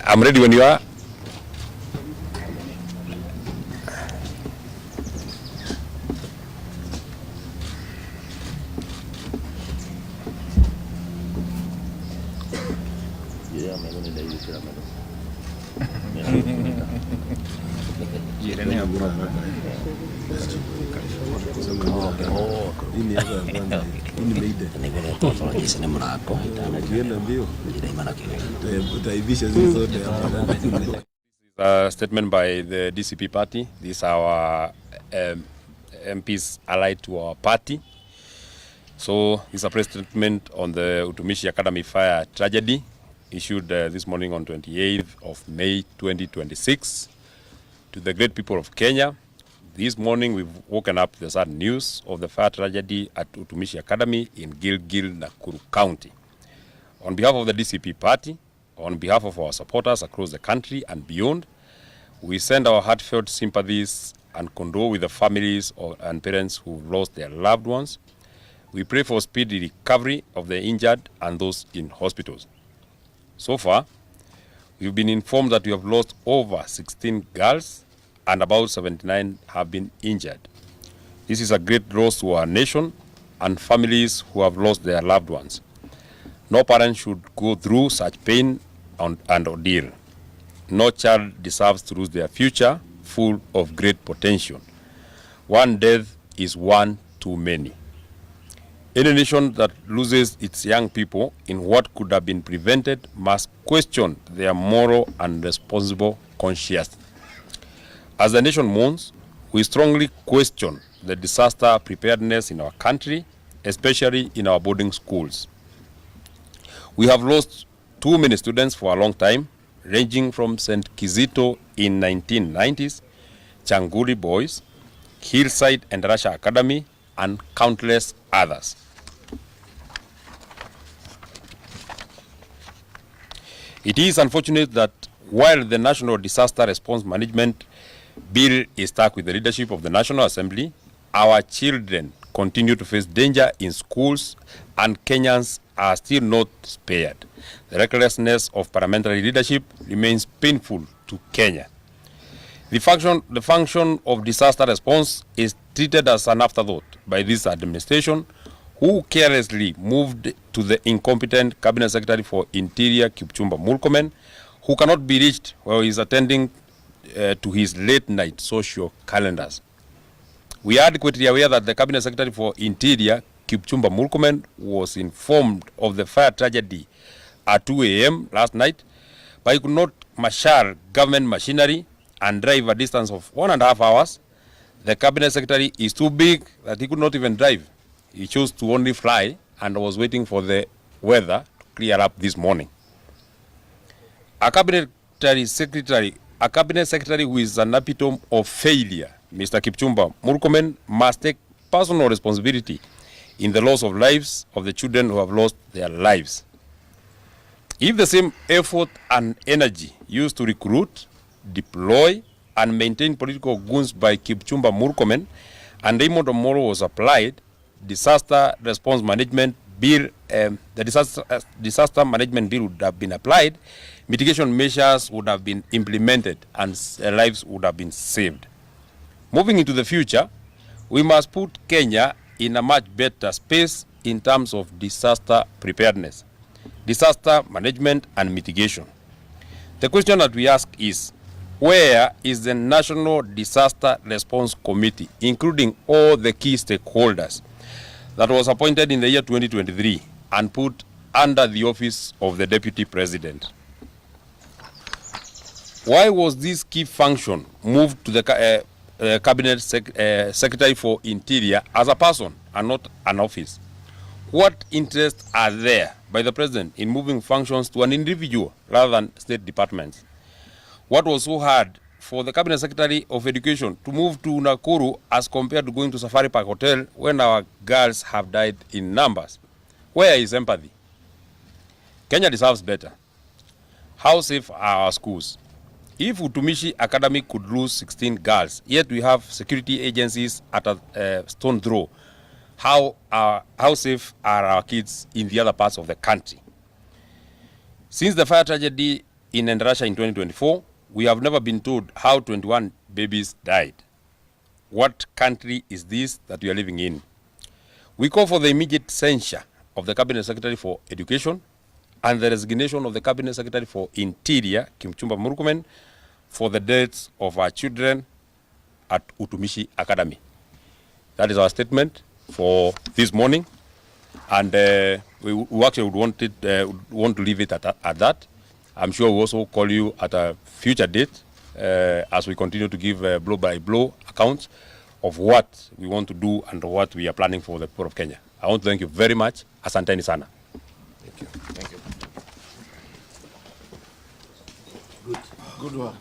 I'm ready when you are. A statement by the DCP party. These are our MPs allied to our party. So it's a press statement on the Utumishi Academy fire tragedy issued this morning on 28th of May 2026 to the great people of Kenya. This morning we've woken up the sad news of the fire tragedy at Utumishi Academy in Gilgil, Nakuru County. On behalf of the DCP party, on behalf of our supporters across the country and beyond, we send our heartfelt sympathies and condole with the families and parents who've lost their loved ones. We pray for speedy recovery of the injured and those in hospitals. So far, we've been informed that we have lost over 16 girls and about 79 have been injured. This is a great loss to our nation and families who have lost their loved ones. No parent should go through such pain and ordeal. No child deserves to lose their future full of great potential. One death is one too many. Any nation that loses its young people in what could have been prevented must question their moral and responsible conscience. As the nation mourns, we strongly question the disaster preparedness in our country, especially in our boarding schools. We have lost too many students for a long time, ranging from St. Kizito in 1990s, Changuri Boys, Hillside and Russia Academy, and countless others. It is unfortunate that while the National Disaster Response Management Bill is stuck with the leadership of the National Assembly, our children continue to face danger in schools and Kenyans are still not spared. The recklessness of parliamentary leadership remains painful to Kenya. The function of disaster response is treated as an afterthought by this administration, who carelessly moved to the incompetent Cabinet Secretary for Interior, Kipchumba Murkomen, who cannot be reached while he is attending to his late-night social calendars. We are adequately aware that the Cabinet Secretary for Interior, Kipchumba Murkomen, was informed of the fire tragedy at 2 a.m. last night, but he could not marshal government machinery and drive a distance of 1.5 hours. The Cabinet Secretary is too big that he could not even drive. He chose to only fly and was waiting for the weather to clear up this morning. A Cabinet Secretary who is an epitome of failure, Mr. Kipchumba Murkomen, must take personal responsibility in the loss of lives of the children who have lost their lives. If the same effort and energy used to recruit, deploy, and maintain political goons by Kipchumba Murkomen and Raymond Omoro was applied, disaster management bill would have been applied, mitigation measures would have been implemented, and lives would have been saved. Moving into the future, we must put Kenya in a much better space in terms of disaster preparedness, disaster management, and mitigation. The question that we ask is, where is the National Disaster Response Committee, including all the key stakeholders, that was appointed in the year 2023 and put under the office of the Deputy President? Why was this key function moved to the Cabinet Secretary for Interior as a person and not an office? What interests are there by the President in moving functions to an individual rather than state departments? What was so hard for the Cabinet Secretary of Education to move to Nakuru as compared to going to Safari Park Hotel when our girls have died in numbers? Where is empathy? Kenya deserves better. How safe are our schools? If Utumishi Academy could lose 16 girls, yet we have security agencies at a stone throw, how safe are our kids in the other parts of the country? Since the fire tragedy in Endarasha in 2024, we have never been told how 21 babies died. What country is this that we are living in? We call for the immediate censure of the Cabinet Secretary for Education and the resignation of the Cabinet Secretary for Interior, Kipchumba Murkomen, for the deaths of our children at Utumishi Academy. That is our statement for this morning, and we actually would want to leave it at that. I'm sure we'll also call you at a future date as we continue to give blow-by-blow accounts of what we want to do and what we are planning for the people of Kenya. I want to thank you very much. Asanteni sana. Thank you. Thank you. Good work.